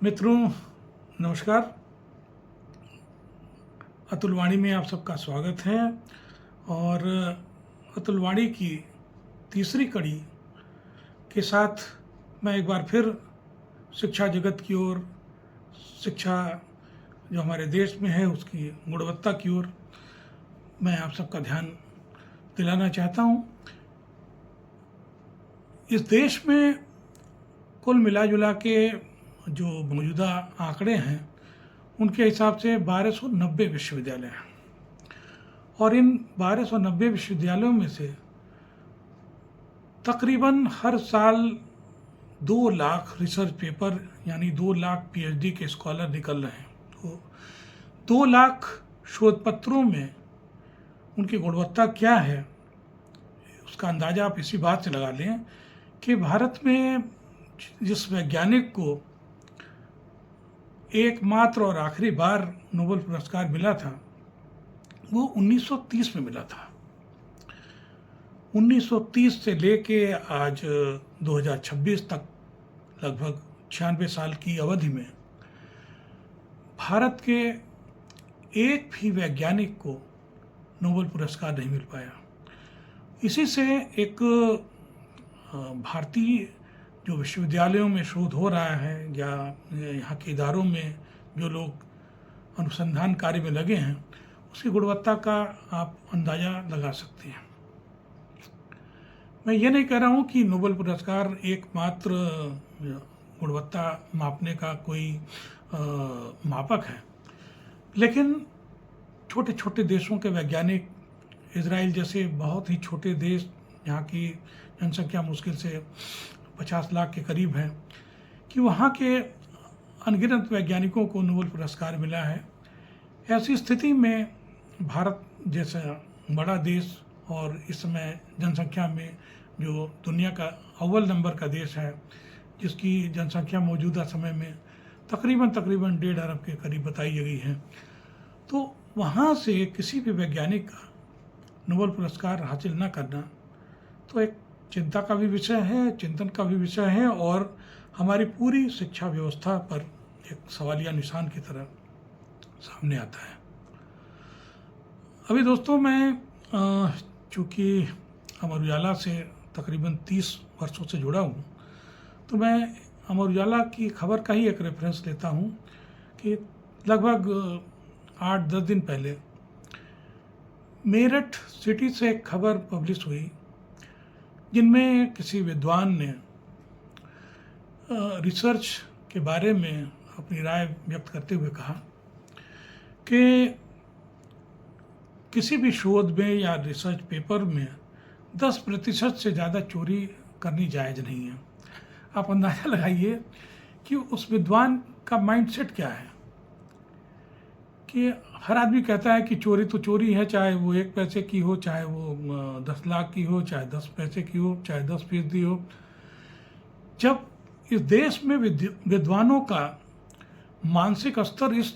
मित्रों, नमस्कार। अतुलवाणी में आप सबका स्वागत है। और अतुलवाणी की तीसरी कड़ी के साथ मैं एक बार फिर शिक्षा जगत की ओर, शिक्षा जो हमारे देश में है उसकी गुणवत्ता की ओर मैं आप सबका ध्यान दिलाना चाहता हूँ। इस देश में कुल मिला जुला के जो मौजूदा आंकड़े हैं उनके हिसाब से 1290 विश्वविद्यालय हैं, और इन 1290 विश्वविद्यालयों में से तकरीबन हर साल 2 लाख रिसर्च पेपर यानी 2 लाख पीएचडी के स्कॉलर निकल रहे हैं। तो 2 लाख शोध पत्रों में उनकी गुणवत्ता क्या है उसका अंदाज़ा आप इसी बात से लगा लें कि भारत में जिस वैज्ञानिक को एकमात्र और आखिरी बार नोबेल पुरस्कार मिला था वो 1930 में मिला था। 1930 से लेके आज 2026 तक लगभग 96 साल की अवधि में भारत के एक भी वैज्ञानिक को नोबेल पुरस्कार नहीं मिल पाया। इसी से एक भारतीय जो विश्वविद्यालयों में शोध हो रहा है या यहाँ के इदारों में जो लोग अनुसंधान कार्य में लगे हैं उसकी गुणवत्ता का आप अंदाज़ा लगा सकते हैं। मैं ये नहीं कह रहा हूँ कि नोबेल पुरस्कार एकमात्र गुणवत्ता मापने का कोई मापक है, लेकिन छोटे छोटे देशों के वैज्ञानिक, इजराइल जैसे बहुत ही छोटे देश जहाँ की जनसंख्या मुश्किल से 50 लाख के करीब है, कि वहाँ के अनगिनत वैज्ञानिकों को नोबेल पुरस्कार मिला है। ऐसी स्थिति में भारत जैसा बड़ा देश और इस समय जनसंख्या में जो दुनिया का अव्वल नंबर का देश है, जिसकी जनसंख्या मौजूदा समय में तकरीबन 1.5 अरब के करीब बताई गई है, तो वहाँ से किसी भी वैज्ञानिक का नोबेल पुरस्कार हासिल न करना तो एक चिंता का भी विषय है, चिंतन का भी विषय है, और हमारी पूरी शिक्षा व्यवस्था पर एक सवालिया निशान की तरह सामने आता है। अभी दोस्तों, मैं चूँकि अमर उजाला से तकरीबन 30 वर्षों से जुड़ा हूँ, तो मैं अमर उजाला की खबर का ही एक रेफरेंस लेता हूँ कि लगभग 8-10 दिन पहले मेरठ सिटी से एक खबर पब्लिश हुई जिनमें किसी विद्वान ने रिसर्च के बारे में अपनी राय व्यक्त करते हुए कहा कि किसी भी शोध में या रिसर्च पेपर में 10% से ज़्यादा चोरी करनी जायज़ नहीं है। आप अंदाज़ा लगाइए कि उस विद्वान का माइंडसेट क्या है कि हर आदमी कहता है कि चोरी तो चोरी है, चाहे वो 1 पैसे की हो, चाहे वो 10 लाख की हो, चाहे 10 पैसे की हो, चाहे 10% हो। जब इस देश में विद्वानों का मानसिक स्तर इस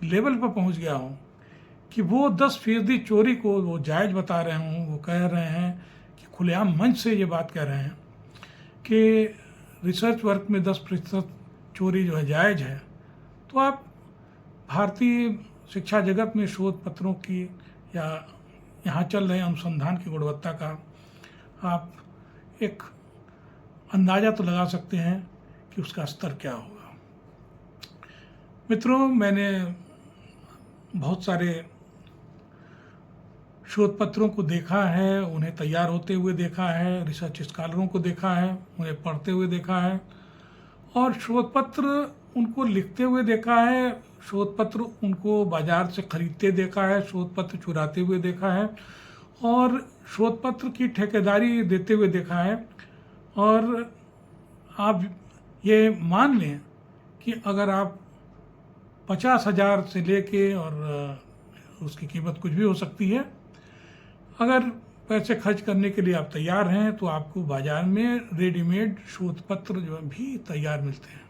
लेवल पर पहुंच गया हो कि वो 10% चोरी को वो जायज़ बता रहे हों, वो कह रहे हैं कि खुलेआम मंच से ये बात कह रहे हैं कि रिसर्च वर्क में 10% चोरी जो है जायज़ है, तो आप भारतीय शिक्षा जगत में शोध पत्रों की या यहाँ चल रहे अनुसंधान की गुणवत्ता का आप एक अंदाज़ा तो लगा सकते हैं कि उसका स्तर क्या होगा। मित्रों, मैंने बहुत सारे शोध पत्रों को देखा है, उन्हें तैयार होते हुए देखा है, रिसर्च स्कॉलरों को देखा है, उन्हें पढ़ते हुए देखा है, और शोध पत्र उनको लिखते हुए देखा है, शोध पत्र उनको बाज़ार से खरीदते देखा है, शोध पत्र चुराते हुए देखा है, और शोध पत्र की ठेकेदारी देते हुए देखा है। और आप ये मान लें कि अगर आप 50,000 से लेके, और उसकी कीमत कुछ भी हो सकती है, अगर पैसे खर्च करने के लिए आप तैयार हैं तो आपको बाज़ार में रेडीमेड शोध पत्र जो भी तैयार मिलते हैं।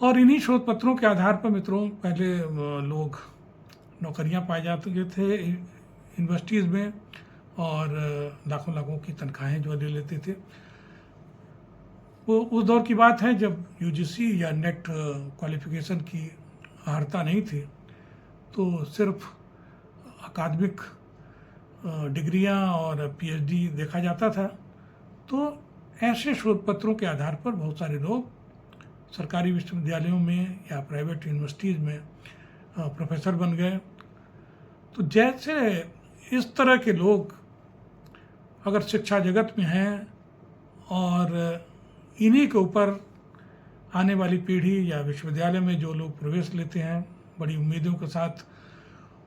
और इन्हीं शोध पत्रों के आधार पर मित्रों पहले लोग नौकरियां पाए जाते थे यूनिवर्सिटीज़ में, और लाखों लाखों की तनख्वाहें जो ले लेते थे। वो उस दौर की बात है जब यूजीसी या नेट क्वालिफिकेशन की अर्हता नहीं थी, तो सिर्फ अकादमिक डिग्रियां और पीएचडी देखा जाता था। तो ऐसे शोध पत्रों के आधार पर बहुत सारे लोग सरकारी विश्वविद्यालयों में या प्राइवेट यूनिवर्सिटीज़ में प्रोफेसर बन गए। तो जैसे इस तरह के लोग अगर शिक्षा जगत में हैं और इन्हीं के ऊपर आने वाली पीढ़ी या विश्वविद्यालय में जो लोग प्रवेश लेते हैं बड़ी उम्मीदों के साथ,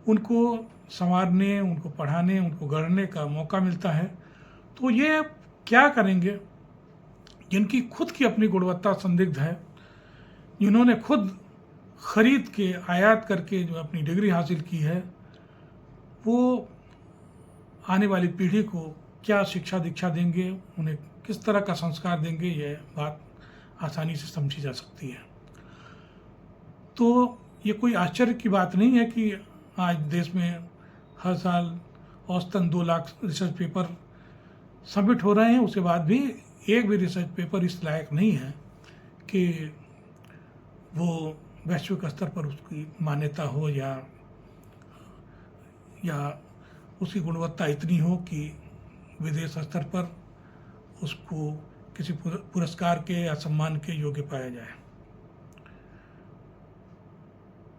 उनको संवारने, उनको पढ़ाने, उनको गढ़ने का मौका मिलता है, तो ये क्या करेंगे जिनकी खुद की अपनी गुणवत्ता संदिग्ध है, जिन्होंने खुद खरीद के आयात करके जो अपनी डिग्री हासिल की है, वो आने वाली पीढ़ी को क्या शिक्षा दीक्षा देंगे, उन्हें किस तरह का संस्कार देंगे, यह बात आसानी से समझी जा सकती है। तो ये कोई आश्चर्य की बात नहीं है कि आज देश में हर साल औसतन 2 लाख रिसर्च पेपर सबमिट हो रहे हैं, उसके बाद भी एक भी रिसर्च पेपर इस लायक नहीं है कि वो वैश्विक स्तर पर उसकी मान्यता हो या उसकी गुणवत्ता इतनी हो कि विदेश स्तर पर उसको किसी पुरस्कार के या सम्मान के योग्य पाया जाए।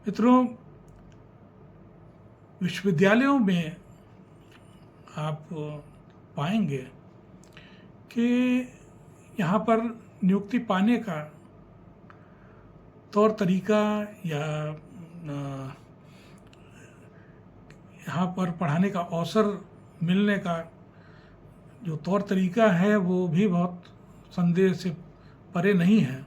मित्रों, विश्वविद्यालयों में आप पाएंगे कि यहाँ पर नियुक्ति पाने का तौर तरीका या यहाँ पर पढ़ाने का अवसर मिलने का जो तौर तरीका है वो भी बहुत संदेह से परे नहीं है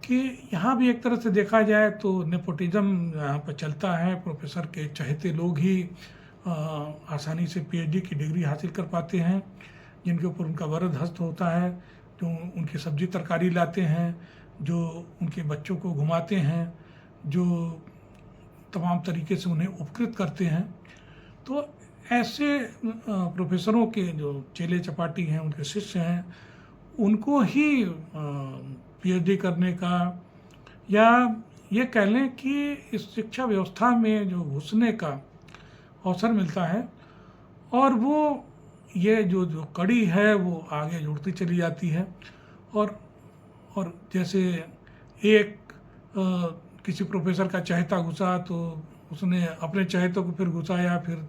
कि यहाँ भी एक तरह से देखा जाए तो नेपोटिज्म यहाँ पर चलता है। प्रोफेसर के चहेते लोग ही आसानी से पीएचडी की डिग्री हासिल कर पाते हैं, जिनके ऊपर उनका वरद हस्त होता है, जो उनकी सब्जी तरकारी लाते हैं, जो उनके बच्चों को घुमाते हैं, जो तमाम तरीके से उन्हें उपकृत करते हैं। तो ऐसे प्रोफेसरों के जो चेले चपाटी हैं, उनके शिष्य हैं, उनको ही पीएचडी करने का या ये कह लें कि इस शिक्षा व्यवस्था में जो घुसने का अवसर मिलता है और वो ये जो कड़ी है वो आगे जुड़ती चली जाती है। और जैसे एक किसी प्रोफेसर का चहेता घुसा तो उसने अपने चहेते को फिर घुसाया, फिर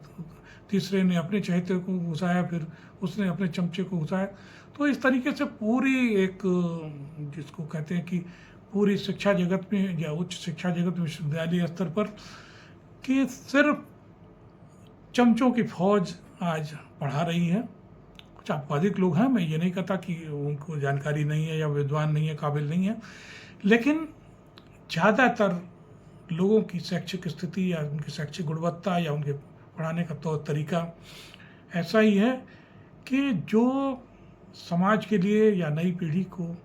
तीसरे ने अपने चहेते को घुसाया, फिर उसने अपने चमचे को घुसाया। तो इस तरीके से पूरी एक जिसको कहते हैं कि पूरी शिक्षा जगत में या उच्च शिक्षा जगत में विश्वविद्यालय स्तर पर कि सिर्फ चमचों की फौज आज पढ़ा रही है। कुछ आपराधिक लोग हैं, मैं ये नहीं कहता कि उनको जानकारी नहीं है या विद्वान नहीं है, काबिल नहीं है, लेकिन ज़्यादातर लोगों की शैक्षिक स्थिति या उनकी शैक्षिक गुणवत्ता या उनके पढ़ाने का तौर तरीका ऐसा ही है कि जो समाज के लिए या नई पीढ़ी को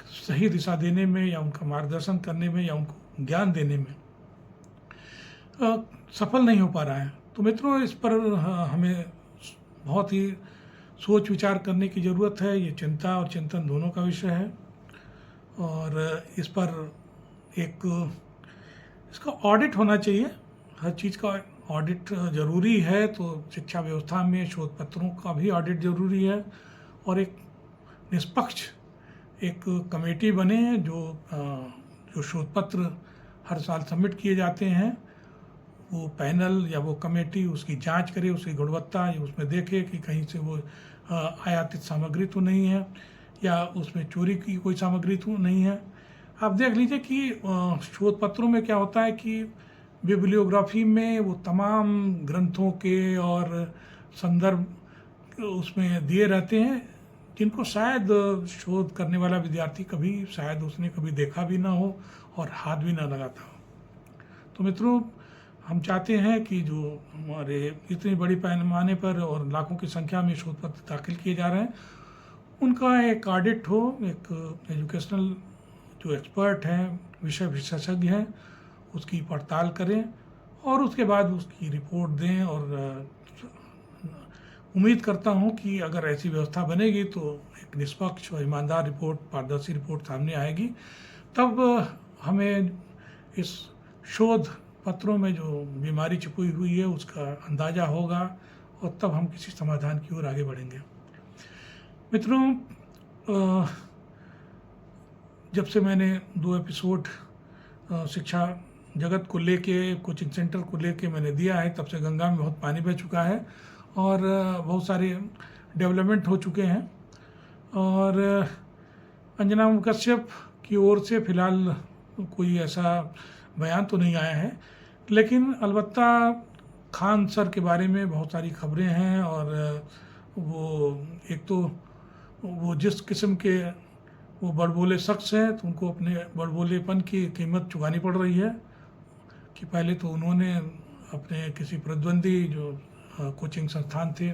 सही दिशा देने में या उनका मार्गदर्शन करने में या उनको ज्ञान देने में सफल नहीं हो पा रहा है। तो मित्रों, इस पर हमें बहुत ही सोच विचार करने की ज़रूरत है। ये चिंता और चिंतन दोनों का विषय है और इस पर इसका ऑडिट होना चाहिए। हर चीज़ का ऑडिट ज़रूरी है, तो शिक्षा व्यवस्था में शोध पत्रों का भी ऑडिट ज़रूरी है और एक निष्पक्ष एक कमेटी बने जो शोध पत्र हर साल सबमिट किए जाते हैं, वो पैनल या वो कमेटी उसकी जांच करे, उसकी गुणवत्ता या उसमें देखे कि कहीं से वो आयातित सामग्री तो नहीं है या उसमें चोरी की कोई सामग्री तो नहीं है। आप देख लीजिए कि शोध पत्रों में क्या होता है कि बिब्लियोग्राफी में वो तमाम ग्रंथों के और संदर्भ उसमें दिए रहते हैं जिनको शायद शोध करने वाला विद्यार्थी शायद उसने कभी देखा भी ना हो और हाथ भी ना लगाता हो। तो मित्रों, हम चाहते हैं कि जो हमारे इतनी बड़ी पैमाने पर और लाखों की संख्या में शोध पत्र दाखिल किए जा रहे हैं, उनका एक ऑडिट हो, एक एजुकेशनल जो एक्सपर्ट हैं, विषय विशेषज्ञ हैं, उसकी पड़ताल करें और उसके बाद उसकी रिपोर्ट दें और उम्मीद करता हूँ कि अगर ऐसी व्यवस्था बनेगी तो एक निष्पक्ष और ईमानदार रिपोर्ट, पारदर्शी रिपोर्ट सामने आएगी। तब हमें इस शोध पत्रों में जो बीमारी छिपी हुई है उसका अंदाज़ा होगा और तब हम किसी समाधान की ओर आगे बढ़ेंगे। मित्रों, जब से मैंने 2 एपिसोड शिक्षा जगत को लेके, कोचिंग सेंटर को लेके मैंने दिया है, तब से गंगा में बहुत पानी बह चुका है और बहुत सारे डेवलपमेंट हो चुके हैं। और अंजना कश्यप की ओर से फ़िलहाल कोई ऐसा बयान तो नहीं आया है, लेकिन अलबत्ता खान सर के बारे में बहुत सारी खबरें हैं। और वो एक तो वो जिस किस्म के वो बड़बोले शख्स हैं, तो उनको अपने बड़बोलेपन की कीमत चुकानी पड़ रही है कि पहले तो उन्होंने अपने किसी प्रतिद्वंदी जो कोचिंग संस्थान थे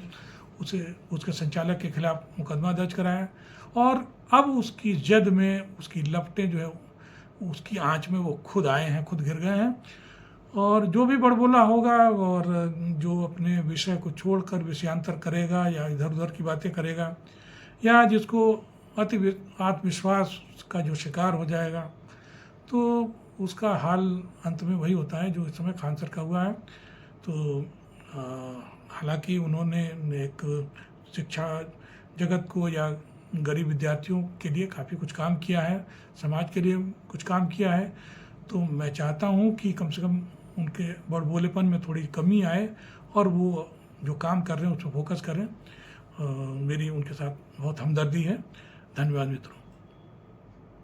उसके संचालक के खिलाफ मुकदमा दर्ज कराया और अब उसकी जद में, उसकी लपटें जो है उसकी आंच में वो खुद आए हैं, खुद गिर गए हैं। और जो भी बड़बोला होगा और जो अपने विषय को छोड़कर विषयांतर करेगा या इधर उधर की बातें करेगा या जिसको अति आत्मविश्वास का जो शिकार हो जाएगा, तो उसका हाल अंत में वही होता है जो इस समय खान सर का हुआ है। तो हालांकि उन्होंने एक शिक्षा जगत को या गरीब विद्यार्थियों के लिए काफ़ी कुछ काम किया है, समाज के लिए कुछ काम किया है। तो मैं चाहता हूँ कि कम से कम उनके बड़बोलेपन में थोड़ी कमी आए और वो जो काम कर रहे हैं उस पर फोकस करें। मेरी उनके साथ बहुत हमदर्दी है। धन्यवाद मित्रों।